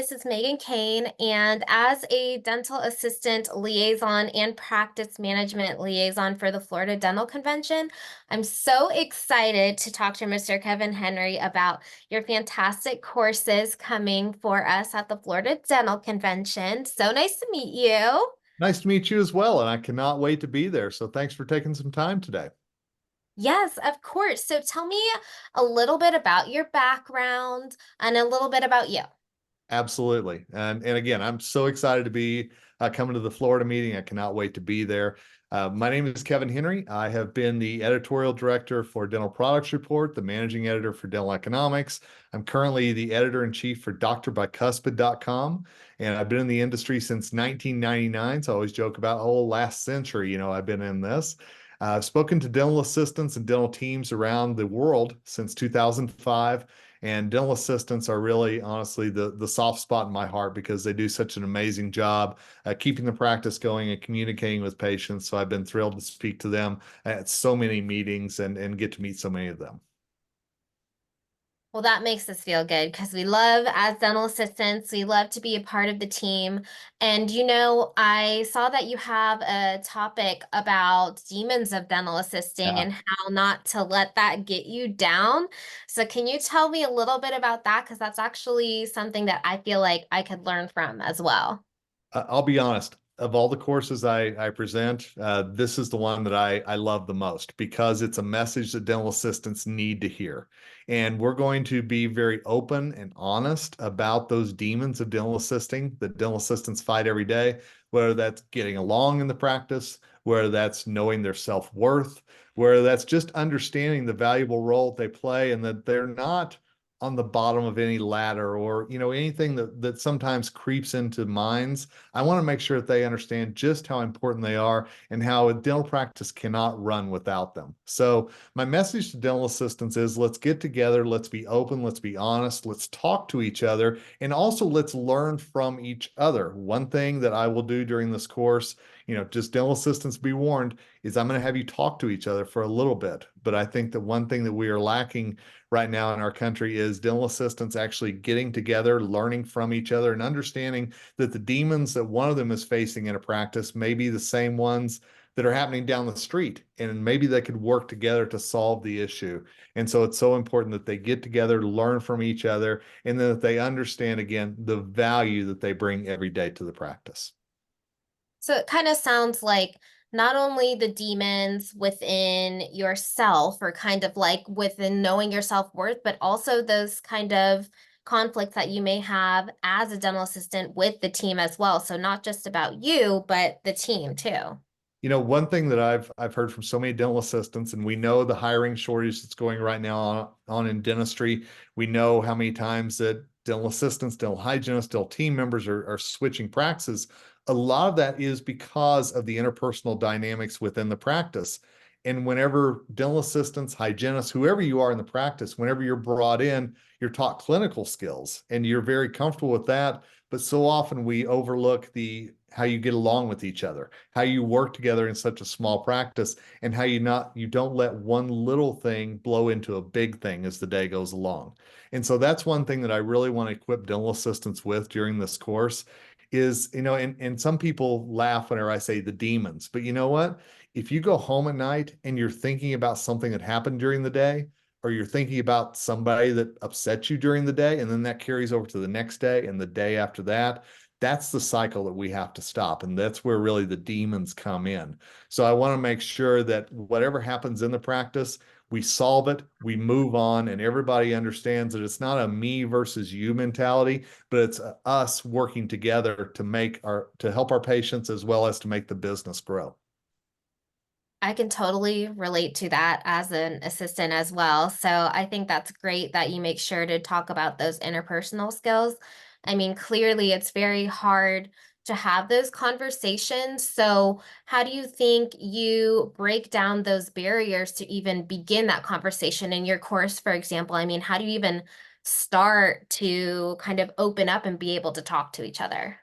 this is Megan Kane, and as a dental assistant liaison and practice management liaison for the Florida Dental Convention, I'm so excited to talk to Mr. Kevin Henry about your fantastic courses coming for us at the Florida Dental Convention. So nice to meet you. Nice to meet you as well, and I cannot wait to be there. So thanks for taking some time today. Yes, of course. So tell me a little bit about your background and a little bit about you. Absolutely. And again, I'm so excited to be coming to the Florida meeting. I cannot wait to be there. My name is Kevin Henry. I have been the editorial director for Dental Products Report, the managing editor for Dental Economics. I'm currently the editor-in-chief for drbicuspid.com, and I've been in the industry since 1999. So I always joke about, oh, last century, I've been in this. I've spoken to dental assistants and dental teams around the world since 2005. And dental assistants are really, honestly, the soft spot in my heart because they do such an amazing job keeping the practice going and communicating with patients. So I've been thrilled to speak to them at so many meetings and get to meet so many of them. Well, that makes us feel good because we love, as dental assistants, we love to be a part of the team. And I saw that you have a topic about demons of dental assisting Yeah. and how not to let that get you down. So, can you tell me a little bit about that? Because that's actually something that I feel like I could learn from as well. I'll be honest, of all the courses I present, this is the one that I love the most because it's a message that dental assistants need to hear. And we're going to be very open and honest about those demons of dental assisting that dental assistants fight every day, whether that's getting along in the practice, whether that's knowing their self-worth, whether that's just understanding the valuable role they play and that they're not on the bottom of any ladder or anything that sometimes creeps into minds. I want to make sure that they understand just how important they are and how a dental practice cannot run without them. So my message to dental assistants is let's get together, let's be open, let's be honest, let's talk to each other, and also let's learn from each other. One thing that I will do during this course, just dental assistants be warned, is I'm going to have you talk to each other for a little bit. But I think that one thing that we are lacking right now in our country is dental assistants actually getting together, learning from each other, and understanding that the demons that one of them is facing in a practice may be the same ones that are happening down the street. And maybe they could work together to solve the issue. And so it's so important that they get together, learn from each other, and then that they understand, again, the value that they bring every day to the practice. So it kind of sounds like not only the demons within yourself or kind of like within knowing your self-worth, but also those kind of conflicts that you may have as a dental assistant with the team as well. So not just about you, but the team too. One thing that I've heard from so many dental assistants, and we know the hiring shortage that's going right now on in dentistry. We know how many times that dental assistants, dental hygienists, dental team members are switching practices. A lot of that is because of the interpersonal dynamics within the practice. And whenever dental assistants, hygienists, whoever you are in the practice, whenever you're brought in, you're taught clinical skills and you're very comfortable with that. But so often we overlook the how you get along with each other, how you work together in such a small practice, and how you don't let one little thing blow into a big thing as the day goes along. And so that's one thing that I really want to equip dental assistants with during this course is, and some people laugh whenever I say the demons, but you know what? If you go home at night and you're thinking about something that happened during the day, or you're thinking about somebody that upset you during the day, and then that carries over to the next day and the day after that, that's the cycle that we have to stop. And that's where really the demons come in. So I want to make sure that whatever happens in the practice, we solve it, we move on, and everybody understands that it's not a me versus you mentality, but it's us working together to help our patients as well as to make the business grow. I can totally relate to that as an assistant as well. So I think that's great that you make sure to talk about those interpersonal skills. I mean, clearly it's very hard to have those conversations. So how do you think you break down those barriers to even begin that conversation in your course, for example? I mean, how do you even start to kind of open up and be able to talk to each other?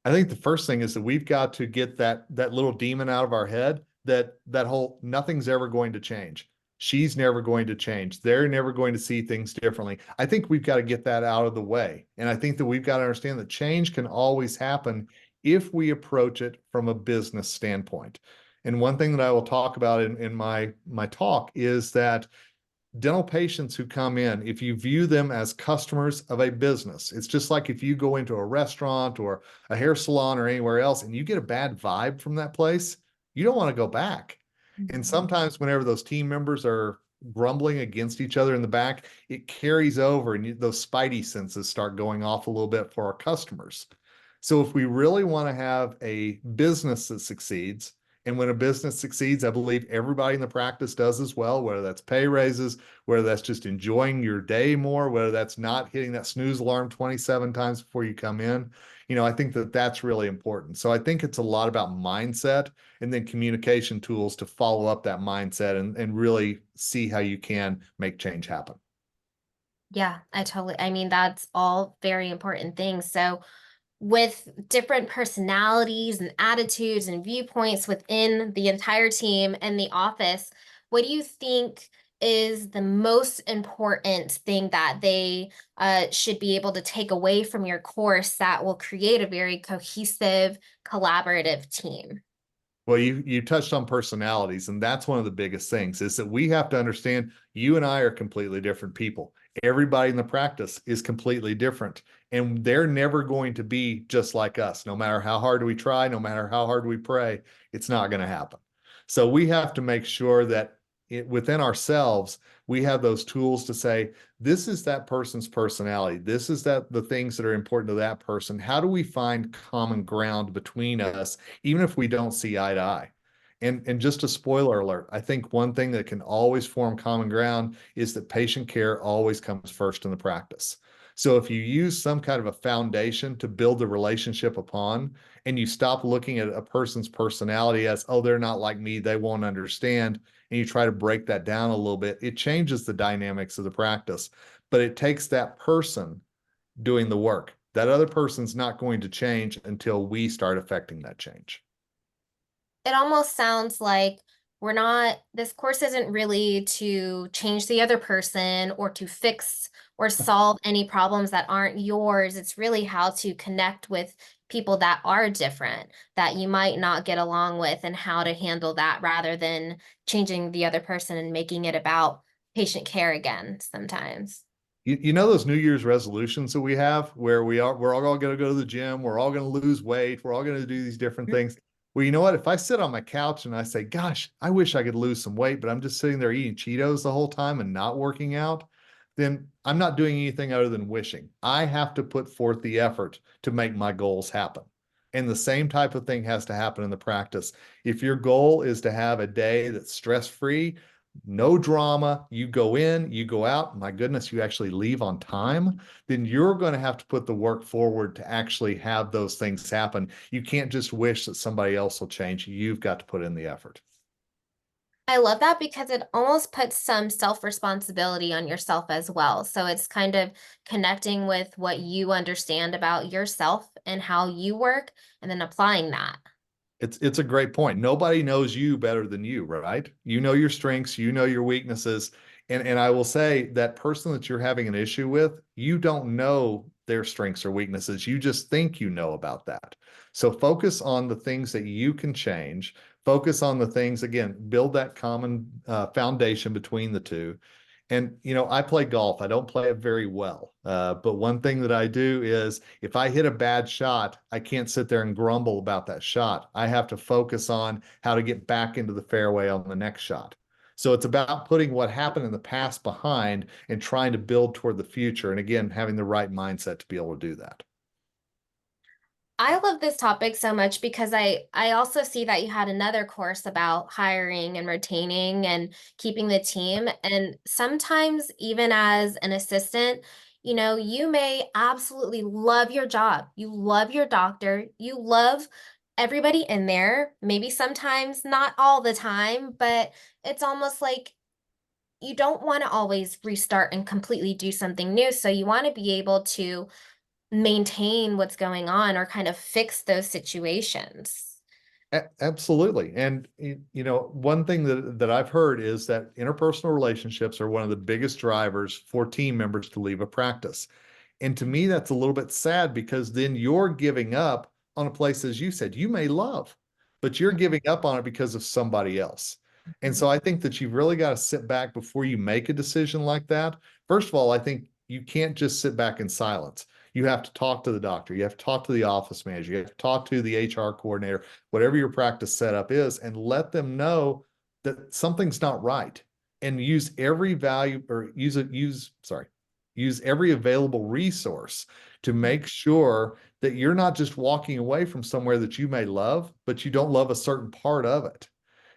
I think the first thing is that we've got to get that little demon out of our head that whole nothing's ever going to change. she's never going to change. They're never going to see things differently. I think we've got to get that out of the way. And I think that we've got to understand that change can always happen if we approach it from a business standpoint. And one thing that I will talk about in my talk is that dental patients who come in, if you view them as customers of a business, it's just like if you go into a restaurant or a hair salon or anywhere else and you get a bad vibe from that place, you don't want to go back. And Mhm. sometimes whenever those team members are grumbling against each other in the back, it carries over and those spidey senses start going off a little bit for our customers. So if we really want to have a business that succeeds, and when a business succeeds, I believe everybody in the practice does as well, whether that's pay raises, whether that's just enjoying your day more, whether that's not hitting that snooze alarm 27 times before you come in. I think that that's really important. So I think it's a lot about mindset and then communication tools to follow up that mindset and really see how you can make change happen. Yeah, I mean, that's all very important things. So, with different personalities and attitudes and viewpoints within the entire team and the office, what do you think is the most important thing that they should be able to take away from your course that will create a very cohesive, collaborative team? Well, you touched on personalities, and that's one of the biggest things is that we have to understand you and I are completely different people. Everybody in the practice is completely different, and they're never going to be just like us. No matter how hard we try, no matter how hard we pray, it's not going to happen. So we have to make sure that within ourselves, we have those tools to say, this is that person's personality. This is the things that are important to that person. How do we find common ground between us, even if we don't see eye to eye? And just a spoiler alert, I think one thing that can always form common ground is that patient care always comes first in the practice. So if you use some kind of a foundation to build the relationship upon, and you stop looking at a person's personality as, oh, they're not like me, they won't understand, and you try to break that down a little bit, it changes the dynamics of the practice. But it takes that person doing the work. That other person's not going to change until we start affecting that change. It almost sounds like this course isn't really to change the other person or to fix or solve any problems that aren't yours. It's really how to connect with people that are different, that you might not get along with, and how to handle that rather than changing the other person and making it about patient care again sometimes. You know those New Year's resolutions that we have where we're all going to go to the gym, we're all going to lose weight, we're all going to do these different things. Well, you know what? If I sit on my couch and I say, gosh, I wish I could lose some weight, but I'm just sitting there eating Cheetos the whole time and not working out, then I'm not doing anything other than wishing. I have to put forth the effort to make my goals happen. And the same type of thing has to happen in the practice. If your goal is to have a day that's stress-free, no drama, you go in, you go out, my goodness, you actually leave on time, then you're going to have to put the work forward to actually have those things happen. You can't just wish that somebody else will change. You've got to put in the effort. I love that because it almost puts some self-responsibility on yourself as well. So it's kind of connecting with what you understand about yourself and how you work and then applying that. It's a great point. Nobody knows you better than you, right? You know your strengths, you know your weaknesses. And I will say that person that you're having an issue with, you don't know their strengths or weaknesses. You just think you know about that. So focus on the things that you can change. Focus on the things, again, build that common foundation between the two. And, I play golf. I don't play it very well. But one thing that I do is if I hit a bad shot, I can't sit there and grumble about that shot. I have to focus on how to get back into the fairway on the next shot. So it's about putting what happened in the past behind and trying to build toward the future. And again, having the right mindset to be able to do that. I love this topic so much because I also see that you had another course about hiring and retaining and keeping the team. And sometimes even as an assistant, you may absolutely love your job. You love your doctor. You love everybody in there. Maybe sometimes not all the time, but it's almost like you don't want to always restart and completely do something new. So you want to be able to maintain what's going on or kind of fix those situations. Absolutely. And you know, one thing that I've heard is that interpersonal relationships are one of the biggest drivers for team members to leave a practice. And to me, that's a little bit sad because then you're giving up on a place, as you said, you may love, but you're giving up on it because of somebody else. And Mhm. so I think that you've really got to sit back before you make a decision like that. First of all, I think you can't just sit back in silence. You have to talk to the doctor. You have to talk to the office manager. You have to talk to the HR coordinator, whatever your practice setup is, and let them know that something's not right. And use every value or use every available resource to make sure that you're not just walking away from somewhere that you may love, but you don't love a certain part of it.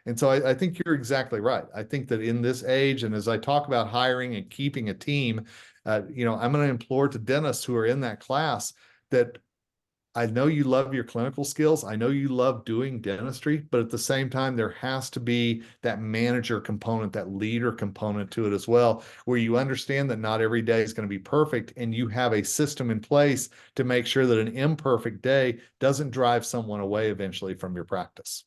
And so I think you're exactly right. I think that in this age, and as I talk about hiring and keeping a team, you know, I'm going to implore to dentists who are in that class that I know you love your clinical skills. I know you love doing dentistry, but at the same time, there has to be that manager component, that leader component to it as well, where you understand that not every day is going to be perfect and you have a system in place to make sure that an imperfect day doesn't drive someone away eventually from your practice.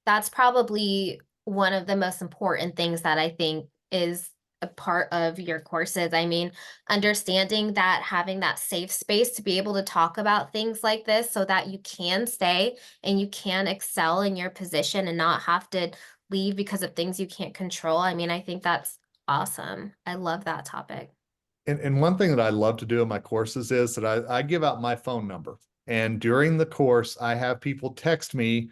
That's probably one of the most important things that I think is a part of your courses. I mean, understanding that having that safe space to be able to talk about things like this so that you can stay and you can excel in your position and not have to leave because of things you can't control. I mean, I think that's awesome. I love that topic. And one thing that I love to do in my courses is that I give out my phone number. And during the course, I have people text me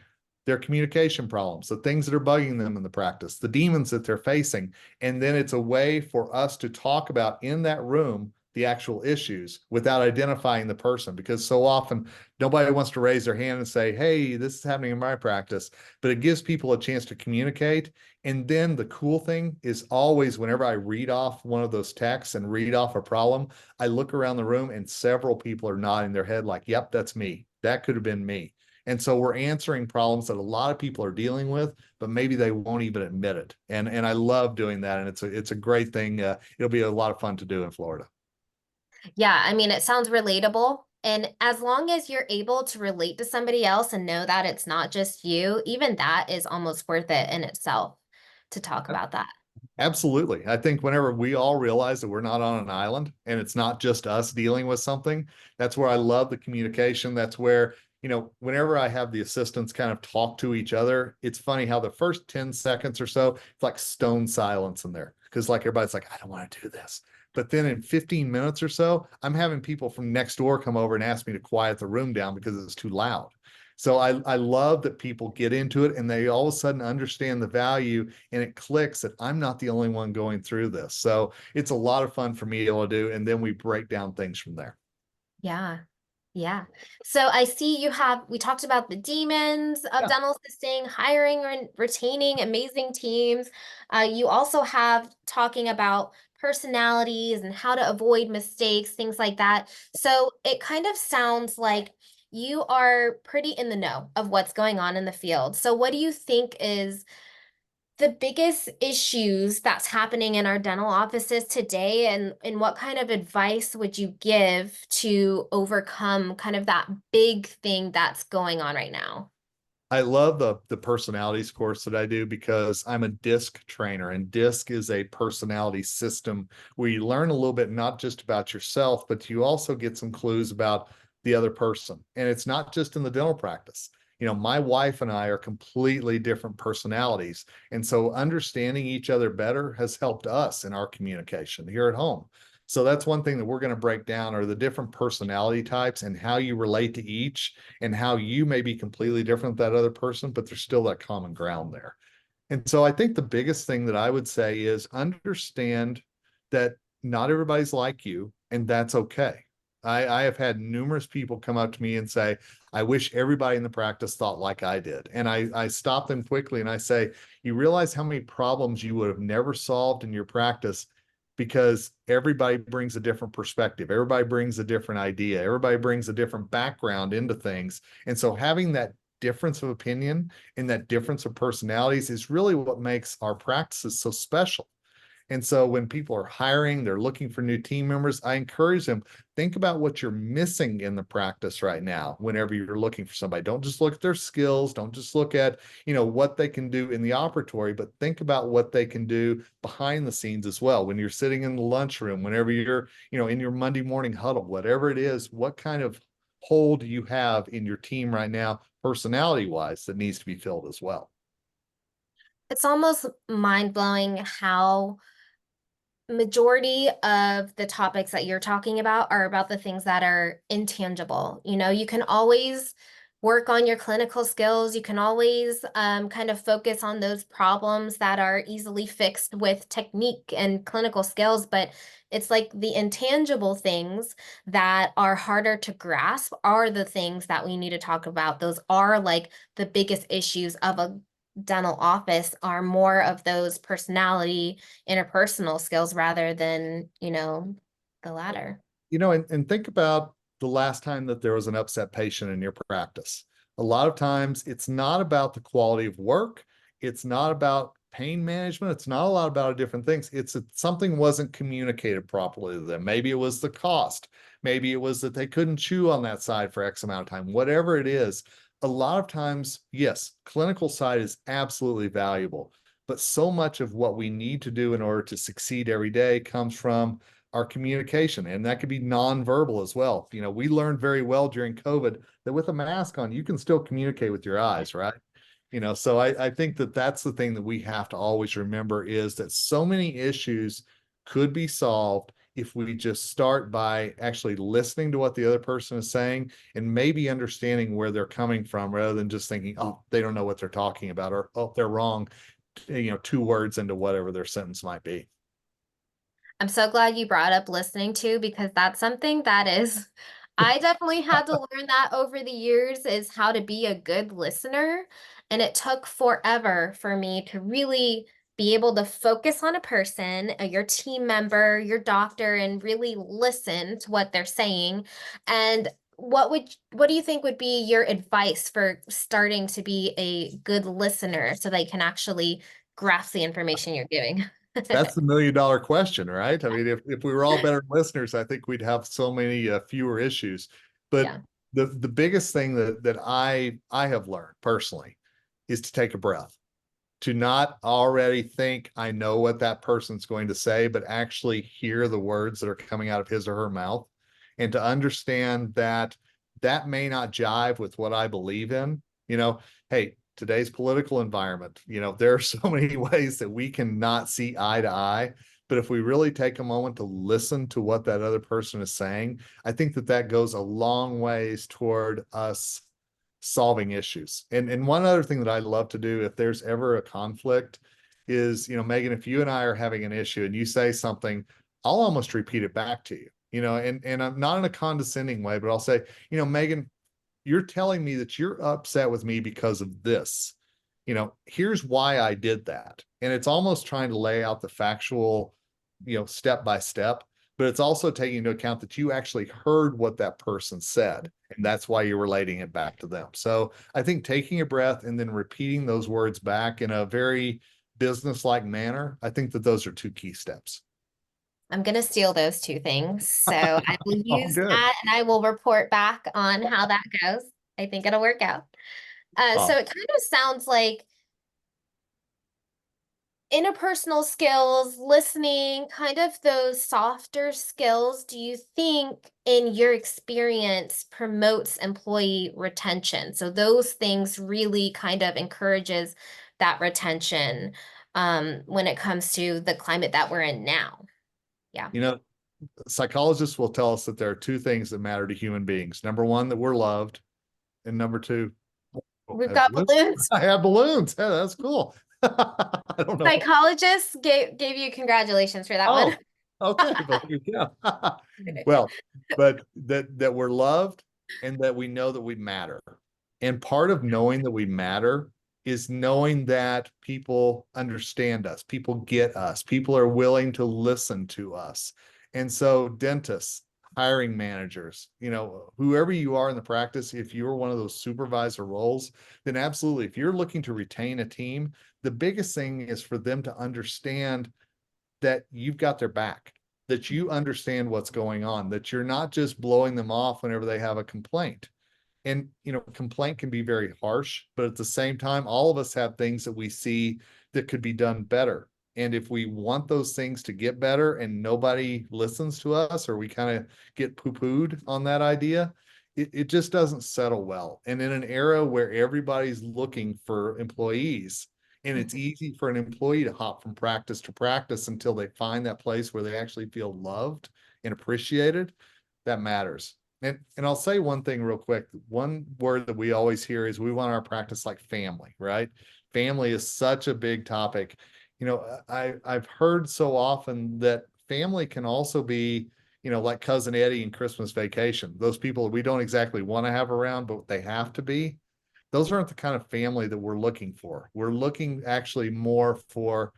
their communication problems, the things that are bugging them in the practice, the demons that they're facing. And then it's a way for us to talk about in that room the actual issues without identifying the person, because so often nobody wants to raise their hand and say, hey, this is happening in my practice. But it gives people a chance to communicate. And then the cool thing is always whenever I read off one of those texts and read off a problem, I look around the room and several people are nodding their head like, yep, that's me. That could have been me. And so we're answering problems that a lot of people are dealing with, but maybe they won't even admit it. And I love doing that. And it's a great thing. It'll be a lot of fun to do in Florida. Yeah, I mean, it sounds relatable. And as long as you're able to relate to somebody else and know that it's not just you, even that is almost worth it in itself to talk about that. Absolutely. I think whenever we all realize that we're not on an island and it's not just us dealing with something, that's where I love the communication. That's where, you know, whenever I have the assistants kind of talk to each other, it's funny how the first 10 seconds or so, it's like stone silence in there. Cause like everybody's like, I don't want to do this. But then in 15 minutes or so, I'm having people from next door come over and ask me to quiet the room down because it's too loud. So I love that people get into it and they all of a sudden understand the value and it clicks that I'm not the only one going through this. So it's a lot of fun for me to be able to do. And then we break down things from there. Yeah. Yeah. So I see we talked about the demons of Yeah. dental assisting, hiring and retaining amazing teams. You also have talking about personalities and how to avoid mistakes, things like that. So it kind of sounds like you are pretty in the know of what's going on in the field. So what do you think is the biggest issues that's happening in our dental offices today, and what kind of advice would you give to overcome kind of that big thing that's going on right now? I love the personalities course that I do because I'm a DISC trainer, and DISC is a personality system where you learn a little bit not just about yourself, but you also get some clues about the other person. And it's not just in the dental practice. You know, my wife and I are completely different personalities. And so understanding each other better has helped us in our communication here at home. So that's one thing that we're going to break down are the different personality types and how you relate to each and how you may be completely different than that other person, but there's still that common ground there. And so I think the biggest thing that I would say is understand that not everybody's like you, and that's okay. I have had numerous people come up to me and say, I wish everybody in the practice thought like I did. And I stop them quickly and I say, you realize how many problems you would have never solved in your practice because everybody brings a different perspective. Everybody brings a different idea. Everybody brings a different background into things. And so having that difference of opinion and that difference of personalities is really what makes our practices so special. And so when people are hiring, they're looking for new team members, I encourage them, think about what you're missing in the practice right now whenever you're looking for somebody. Don't just look at their skills, don't just look at, what they can do in the operatory, but think about what they can do behind the scenes as well. When you're sitting in the lunchroom, whenever you're, in your Monday morning huddle, whatever it is, what kind of hole do you have in your team right now, personality wise, that needs to be filled as well? It's almost mind-blowing how majority of the topics that you're talking about are about the things that are intangible. You can always work on your clinical skills. You can always kind of focus on those problems that are easily fixed with technique and clinical skills. But it's like the intangible things that are harder to grasp are the things that we need to talk about. Those are like the biggest issues of a dental office, are more of those personality interpersonal skills rather than, the latter. And think about the last time that there was an upset patient in your practice. A lot of times it's not about the quality of work. It's not about pain management. It's not a lot about different things. It's that something wasn't communicated properly to them. Maybe it was the cost. Maybe it was that they couldn't chew on that side for X amount of time. Whatever it is, a lot of times, yes, clinical side is absolutely valuable, but so much of what we need to do in order to succeed every day comes from our communication, and that could be nonverbal as well. We learned very well during COVID that with a mask on, you can still communicate with your eyes, right? So I think that that's the thing that we have to always remember, is that so many issues could be solved if we just start by actually listening to what the other person is saying and maybe understanding where they're coming from, rather than just thinking, oh, they don't know what they're talking about, or oh, they're wrong, 2 words into whatever their sentence might be. I'm so glad you brought up listening to, because that's something that is, I definitely had to learn that over the years, is how to be a good listener. And it took forever for me to really be able to focus on a person, your team member, your doctor, and really listen to what they're saying. And what do you think would be your advice for starting to be a good listener so they can actually grasp the information you're giving? That's the $1 million question, right? I mean, if we were all better listeners, I think we'd have so many fewer issues. But Yeah. the biggest thing that I have learned personally is to take a breath, to not already think I know what that person's going to say, but actually hear the words that are coming out of his or her mouth, and to understand that that may not jive with what I believe in. Hey, today's political environment, there are so many ways that we cannot see eye to eye. But if we really take a moment to listen to what that other person is saying, I think that that goes a long ways toward us solving issues. And one other thing that I love to do if there's ever a conflict is, Megan, if you and I are having an issue and you say something, I'll almost repeat it back to you, and I'm not in a condescending way, but I'll say, Megan, you're telling me that you're upset with me because of this. Here's why I did that. And it's almost trying to lay out the factual, step by step, but it's also taking into account that you actually heard what that person said. And that's why you're relating it back to them. So I think taking a breath and then repeating those words back in a very business-like manner, I think that those are 2 key steps. I'm going to steal those two things. So I will Oh, use good. that and I will report back on how that goes. I think it'll work out. So Oh, it kind of sounds like interpersonal skills, listening, kind of those softer skills, do you think in your experience promotes employee retention? So those things really kind of encourages that retention when it comes to the climate that we're in now. Yeah. you know, psychologists will tell us that there are 2 things that matter to human beings. Number one, that we're loved, and number two, oh, I We've have got balloons. balloons. I have balloons. Yeah, that's cool. I don't know. Psychologists gave you congratulations for that one. Oh, okay. But yeah. Well, but that we're loved and that we know that we matter. And part of knowing that we matter is knowing that people understand us, people get us, people are willing to listen to us. And so dentists, hiring managers, whoever you are in the practice, if you're one of those supervisor roles, then absolutely, if you're looking to retain a team, the biggest thing is for them to understand that you've got their back, that you understand what's going on, that you're not just blowing them off whenever they have a complaint. And, complaint can be very harsh, but at the same time, all of us have things that we see that could be done better. And if we want those things to get better and nobody listens to us, or we kind of get poo-pooed on that idea, it just doesn't settle well. And in an era where everybody's looking for employees, and it's easy for an employee to hop from practice to practice until they find that place where they actually feel loved and appreciated, that matters. And I'll say one thing real quick. One word that we always hear is we want our practice like family, right? Family is such a big topic. I've heard so often that family can also be, like Cousin Eddie and Christmas Vacation. Those people we don't exactly want to have around, but they have to be. Those aren't the kind of family that we're looking for. We're looking actually more for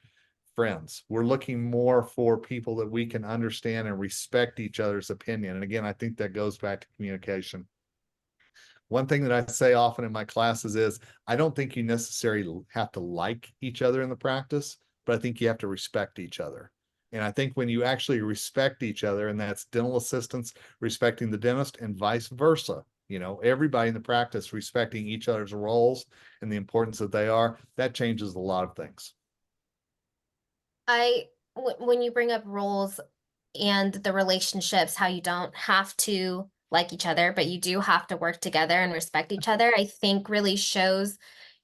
friends. We're looking more for people that we can understand and respect each other's opinion. And again, I think that goes back to communication. One thing that I say often in my classes is I don't think you necessarily have to like each other in the practice, but I think you have to respect each other. And I think when you actually respect each other, and that's dental assistants respecting the dentist and vice versa, everybody in the practice respecting each other's roles and the importance that they are, that changes a lot of things. When you bring up roles and the relationships, how you don't have to like each other, but you do have to work together and respect each other, I think really shows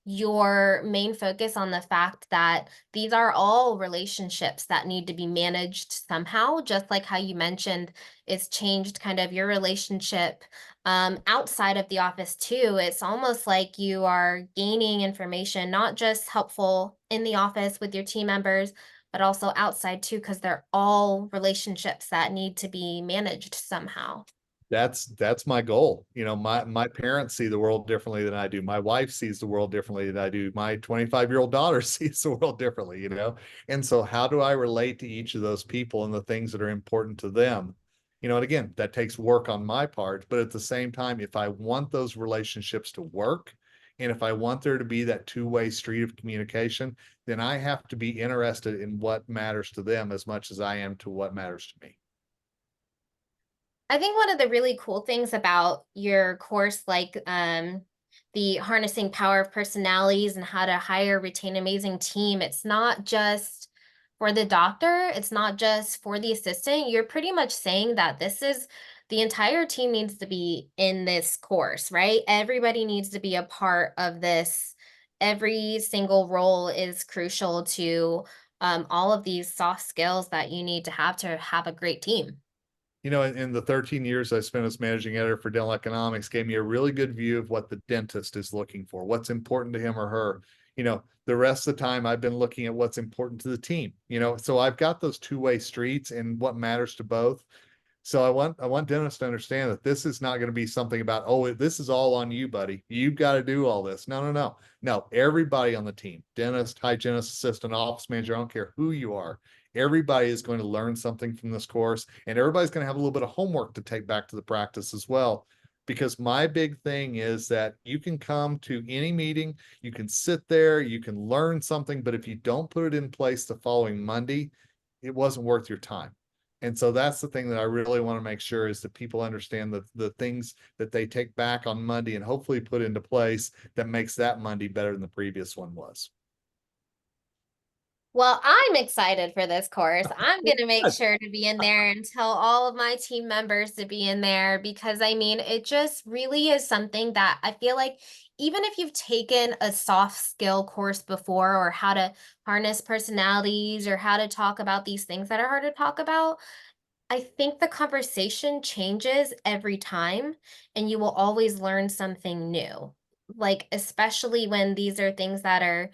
your main focus on the fact that these are all relationships that need to be managed somehow, just like how you mentioned it's changed kind of your relationship outside of the office too. It's almost like you are gaining information, not just helpful in the office with your team members, but also outside too, because they're all relationships that need to be managed somehow. That's my goal. My parents see the world differently than I do. My wife sees the world differently than I do. My 25-year-old daughter sees the world differently. And so how do I relate to each of those people and the things that are important to them? And again, that takes work on my part, but at the same time, if I want those relationships to work, and if I want there to be that two-way street of communication, then I have to be interested in what matters to them as much as I am to what matters to me. I think one of the really cool things about your course, like the harnessing power of personalities and how to hire, retain amazing team, it's not just for the doctor, it's not just for the assistant. You're pretty much saying that this is the entire team needs to be in this course, right? Everybody needs to be a part of this. Every single role is crucial to all of these soft skills that you need to have a great team. In the 13 years I spent as managing editor for dental economics gave me a really good view of what the dentist is looking for, what's important to him or her. The rest of the time I've been looking at what's important to the team, so I've got those two-way streets and what matters to both. So I want dentists to understand that this is not going to be something about, oh, this is all on you, buddy. You've got to do all this. No, no, no. No, everybody on the team, dentist, hygienist, assistant, office manager, I don't care who you are. Everybody is going to learn something from this course, and everybody's going to have a little bit of homework to take back to the practice as well. Because my big thing is that you can come to any meeting, you can sit there, you can learn something, but if you don't put it in place the following Monday, it wasn't worth your time. And so that's the thing that I really want to make sure is that people understand the things that they take back on Monday and hopefully put into place that makes that Monday better than the previous one was. Well, I'm excited for this course. I'm going to make Good. sure to be in there and tell all of my team members to be in there because I mean, it just really is something that I feel like even if you've taken a soft skill course before or how to harness personalities or how to talk about these things that are hard to talk about, I think the conversation changes every time, and you will always learn something new. Like, especially when these are things that are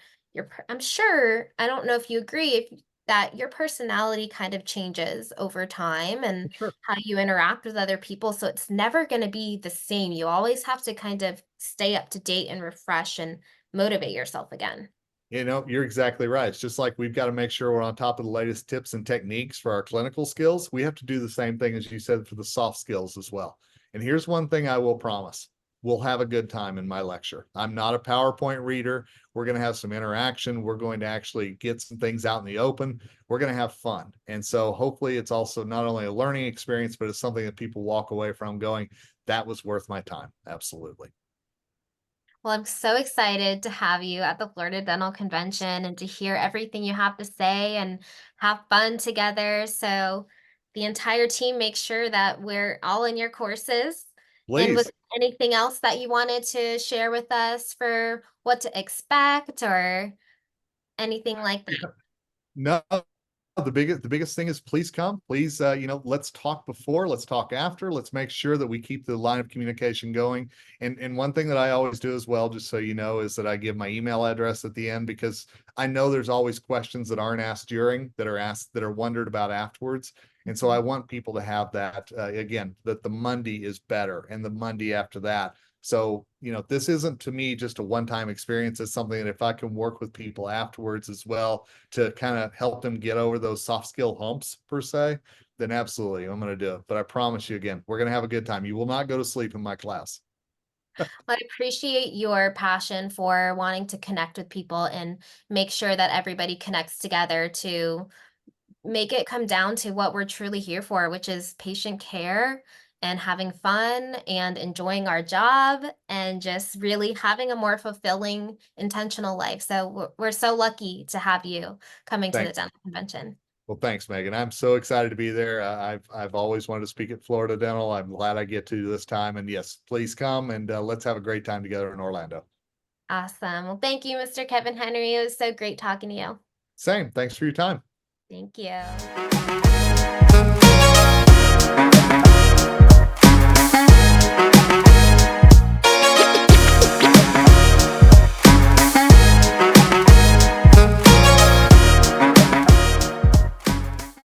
I'm sure, I don't know if you agree, if that your personality kind of changes over time and Sure. how you interact with other people. So it's never going to be the same. You always have to kind of stay up to date and refresh and motivate yourself again. You're exactly right. It's just like we've got to make sure we're on top of the latest tips and techniques for our clinical skills. We have to do the same thing as you said for the soft skills as well. And here's one thing I will promise. we'll have a good time in my lecture. I'm not a PowerPoint reader. We're going to have some interaction. We're going to actually get some things out in the open. We're going to have fun. And so hopefully it's also not only a learning experience, but it's something that people walk away from going, that was worth my time. Absolutely. Well, I'm so excited to have you at the Florida Dental Convention and to hear everything you have to say and have fun together. So, the entire team makes sure that we're all in your courses. And was Please. there anything else that you wanted to share with us for what to expect or anything like that? No, the biggest thing is please come. Please, let's talk before, let's talk after. Let's make sure that we keep the line of communication going. And one thing that I always do as well, just so you know, is that I give my email address at the end because I know there's always questions that aren't asked during that are asked that are wondered about afterwards. And so I want people to have that again, that the Monday is better and the Monday after that. So, this isn't to me just a one-time experience. It's something that if I can work with people afterwards as well to kind of help them get over those soft skill humps per se, then absolutely I'm going to do it. But I promise you again, we're going to have a good time. You will not go to sleep in my class. I appreciate your passion for wanting to connect with people and make sure that everybody connects together to make it come down to what we're truly here for, which is patient care and having fun and enjoying our job and just really having a more fulfilling, intentional life. So we're so lucky to have you coming to the Thanks. dental convention. Well, thanks, Megan. I'm so excited to be there. I've always wanted to speak at Florida Dental. I'm glad I get to this time. And yes, please come and let's have a great time together in Orlando. Awesome. Well, thank you, Mr. Kevin Henry. It was so great talking to you. Same. Thanks for your time. Thank you.